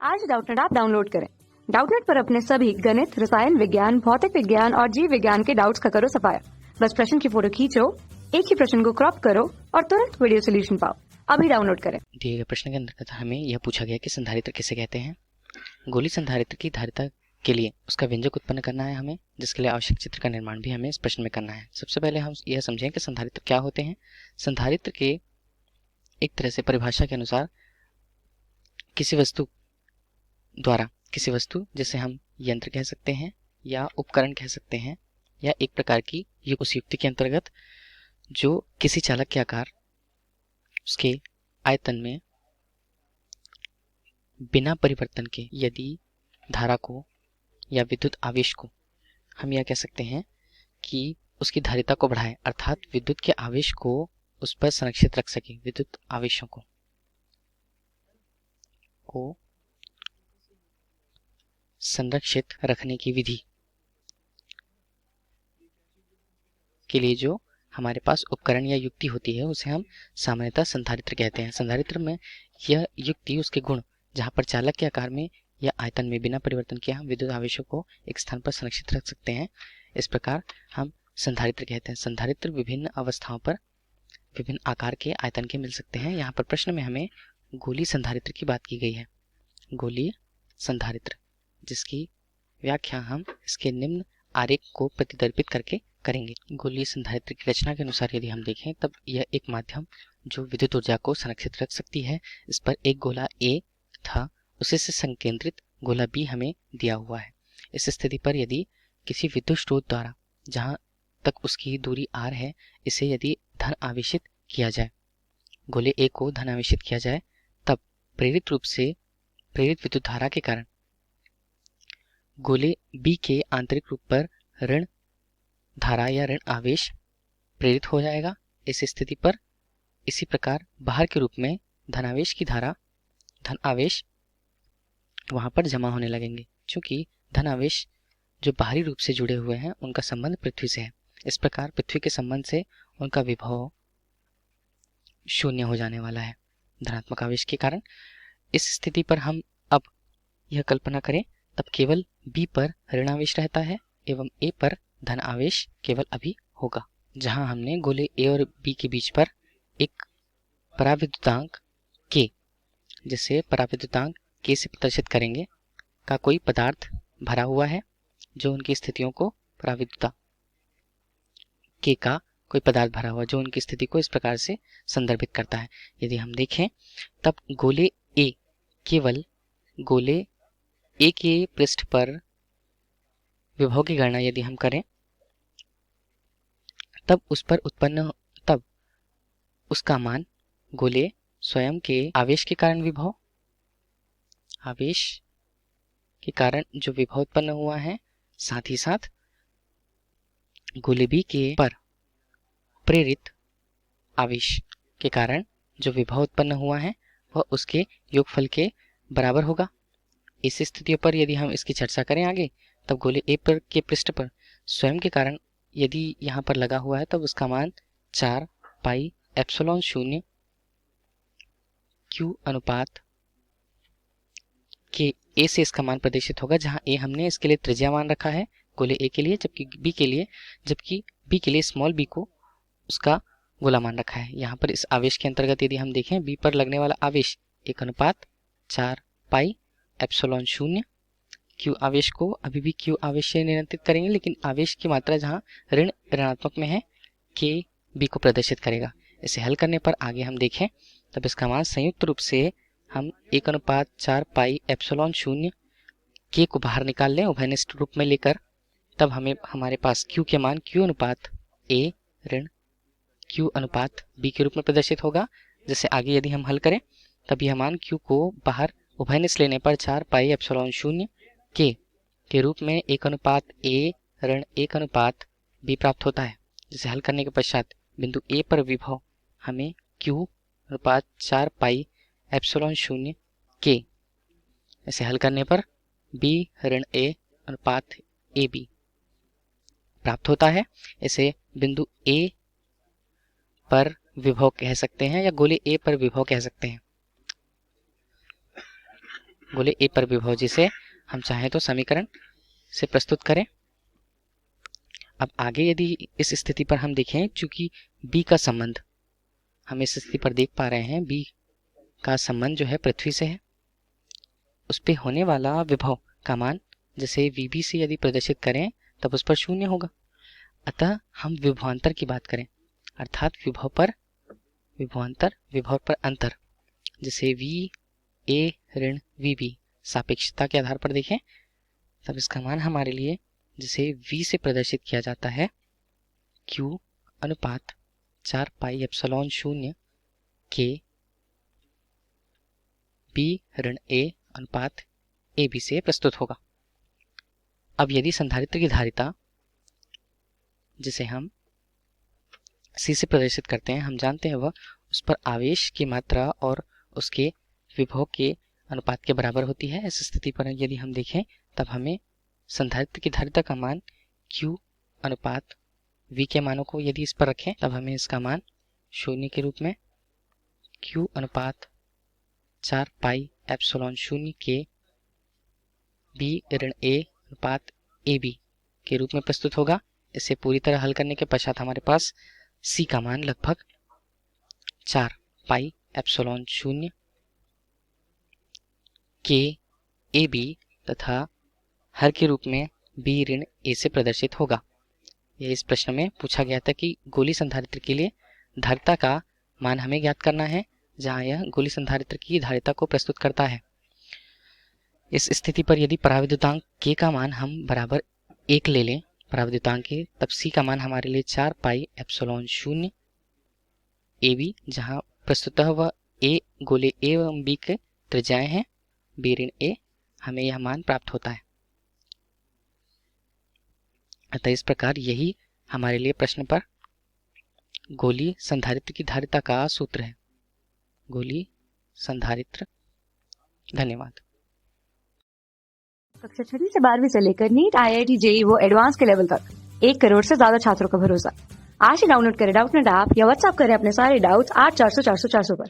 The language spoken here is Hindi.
आज डाउटनेट ऐप डाउनलोड करें। डाउटनेट पर अपने सभी गणित, रसायन विज्ञान, भौतिक विज्ञान और जीव विज्ञान के डाउट्स का करो सफाया। बस प्रश्न की फोटो खींचो, एक ही प्रश्न को क्रॉप करो और तुरंत वीडियो सोल्यूशन पाओ। अभी डाउनलोड करें। दिए गए प्रश्न के अंतर्गत हमें यह पूछा गया कि संधारित्र किसे कहते हैं। गोली संधारित्र की धारिता के लिए उसका व्यंजक उत्पन्न करना है हमें, जिसके लिए आवश्यक चित्र का निर्माण भी हमें इस प्रश्न में करना है। सबसे पहले हम यह समझें कि संधारित्र क्या होते हैं। संधारित्र के एक तरह से परिभाषा के अनुसार किसी वस्तु जिसे हम यंत्र कह सकते हैं या उपकरण कह सकते हैं या एक प्रकार की उस युक्ति के अंतर्गत जो किसी चालक के आकार, उसके आयतन में बिना परिवर्तन के यदि धारा को या विद्युत आवेश को हम यह कह सकते हैं कि उसकी धारिता को बढ़ाए, अर्थात विद्युत के आवेश को उस पर संरक्षित रख सके। विद्युत आवेशों को संरक्षित रखने की विधि के लिए जो हमारे पास उपकरण या युक्ति होती है उसे हम सामान्यतः संधारित्र कहते हैं। संधारित्र में यह युक्ति, उसके गुण, जहाँ पर चालक के आकार में या आयतन में बिना परिवर्तन किए हम विद्युत आवेशों को एक स्थान पर संरक्षित रख सकते हैं, इस प्रकार हम संधारित्र कहते हैं। संधारित्र विभिन्न अवस्थाओं पर विभिन्न आकार के, आयतन के मिल सकते हैं। यहाँ पर प्रश्न में हमें गोलीय संधारित्र की बात की गई है। गोलीय संधारित्र, जिसकी व्याख्या हम इसके निम्न आरेख को प्रतिदर्पित करके करेंगे। गोलीय संधारित्र की रचना के अनुसार यदि हम देखें तब यह एक माध्यम जो विद्युत ऊर्जा को संरक्षित रख सकती है। इस पर एक गोला A था, उसी से संकेंद्रित गोला B हमें दिया हुआ है। इस स्थिति पर यदि किसी विद्युत स्रोत द्वारा, जहां तक उसकी दूरी R है, इसे यदि धन आवेशित किया जाए, गोले A को धन आवेशित किया जाए, तब प्रेरित रूप से प्रेरित विद्युत धारा के कारण गोले B के आंतरिक रूप पर ऋण धारा या ऋण आवेश प्रेरित हो जाएगा। इस स्थिति पर इसी प्रकार बाहर के रूप में धनावेश की धारा, धन आवेश वहां पर जमा होने लगेंगे। क्योंकि धन आवेश जो बाहरी रूप से जुड़े हुए हैं उनका संबंध पृथ्वी से है, इस प्रकार पृथ्वी के संबंध से उनका विभव शून्य हो जाने वाला है धनात्मक आवेश के कारण। इस स्थिति पर हम अब यह कल्पना करें तब केवल B पर ऋण आवेश रहता है एवं A पर धन आवेश केवल अभी होगा। जहां हमने गोले A और B के बीच पर एक पराविद्युतांक K, जिसे पराविद्युतांक K से प्रदर्शित करेंगे, का कोई पदार्थ भरा हुआ है, जो उनकी स्थितियों को पराविद्युता K का कोई पदार्थ भरा हुआ जो उनकी स्थिति को इस प्रकार से संदर्भित करता है। यदि हम देखें तब गोले A, केवल गोले A के पृष्ठ पर विभव की गणना यदि हम करें तब उसका मान गोले स्वयं के आवेश के कारण जो विभव उत्पन्न हुआ है, साथ ही साथ गोले B के पर प्रेरित आवेश के कारण जो विभव उत्पन्न हुआ है वह उसके योगफल के बराबर होगा। इस स्थितियों पर यदि हम इसकी चर्चा करें आगे, तब गोले A पर के पृष्ठ पर स्वयं के कारण यदि यहाँ पर लगा हुआ है तब उसका मान 4 पाई एप्सिलॉन 0 Q अनुपात के A से इसका मान प्रदर्शित होगा, जहां A हमने इसके लिए त्रिज्या मान रखा है गोले A के लिए, जबकि B के लिए स्मॉल b को उसका गोला मान रखा है। यहाँ पर इस आवेश के अंतर्गत यदि हम देखें B पर लगने वाला आवेश 1 अनुपात 4 पाई एप्सिलॉन 0 Q आवेश को अभी भी Q आवेश से नियंत्रित करेंगे, लेकिन आवेश की मात्रा जहां ऋणात्मक में है K B को प्रदर्शित करेगा। इसे हल करने पर आगे हम देखें तब इसका मान संयुक्त रूप से हम 1 अनुपात 4 पाई एप्सिलॉन 0 K को बाहर निकाल लें उभयनिष्ठ रूप में लेकर, तब हमारे पास Q के मान Q अनुपात A ऋण Q अनुपात B के रूप में प्रदर्शित होगा। जैसे आगे यदि हम हल करें तब यह मान Q को बाहर उभयनिष्ठ लेने पर 4 पाई एप्सिलॉन 0 K के रूप में 1 अनुपात A ऋण 1 अनुपात B प्राप्त होता है। जिसे हल करने के पश्चात बिंदु A पर विभव हमें Q अनुपात 4 पाई एप्सिलॉन 0 K, इसे हल करने पर B ऋण A अनुपात AB प्राप्त होता है। इसे बिंदु A पर विभव कह सकते हैं या गोले A पर विभव कह सकते हैं। गोले ए पर विभव, जिसे हम चाहें तो समीकरण से प्रस्तुत करें। अब आगे यदि इस स्थिति पर हम देखें, चूंकि बी का संबंध हम इस स्थिति पर देख पा रहे हैं, बी का संबंध जो है पृथ्वी से है, उस पे होने वाला विभव का मान जैसे वीबी से यदि प्रदर्शित करें तब उस पर 0 होगा। अतः हम विभवांतर की बात करें, अर्थात विभव पर अंतर, जैसे वी ए ऋण वी बी सापेक्षता के आधार पर देखें तब इसका मान हमारे लिए जिसे v से प्रदर्शित किया जाता है q अनुपात 4 पाई एप्सिलॉन 0 के b ऋण a अनुपात ए बी से प्रस्तुत होगा। अब यदि संधारित्र की धारिता जिसे हम c से प्रदर्शित करते हैं, हम जानते हैं वह उस पर आवेश की मात्रा और उसके विभव के अनुपात के बराबर होती है। इस स्थिति पर यदि हम देखें तब हमें संधारित्र की धारिता का मान q अनुपात v के मानों को यदि इस पर रखें तब हमें इसका मान 0 के रूप में q अनुपात 4 पाई एप्सिलॉन 0 के b ऋण a अनुपात ए बी के रूप में प्रस्तुत होगा। इसे पूरी तरह हल करने के पश्चात हमारे पास c का मान लगभग 4 पाई एप्सिलॉन 0 के ए बी तथा हर के रूप में b ऋण a से प्रदर्शित होगा। यह इस प्रश्न में पूछा गया था कि गोली संधारित्र के लिए धारिता का मान हमें ज्ञात करना है, जहां यह गोली संधारित्र की धारिता को प्रस्तुत करता है। इस स्थिति पर यदि पराविद्युतांक k का मान हम बराबर 1 ले लें पराविद्युतांक के, तब c का मान हमारे लिए 4 पाई एप्सिलॉन 0 ए बी, जहाँ प्रस्तुतः वह a गोले a एवं b के त्रिज्याएं हैं, b ऋण a, हमें यह मान प्राप्त होता है। अतः इस प्रकार यही हमारे लिए प्रश्न पर गोली संधारित्र की धारिता का सूत्र है। गोली संधारित्र। धन्यवाद। कक्षा 6वीं से 12वीं से लेकर नीट, IIT, जेईई वो एडवांस के लेवल तक 1 करोड़ से ज्यादा छात्रों का भरोसा। आज ही डाउनलोड करें डाउटनेट ऐप या व्हाट्सएप करें अपने सारे डाउट्स 8400 400 400 पर।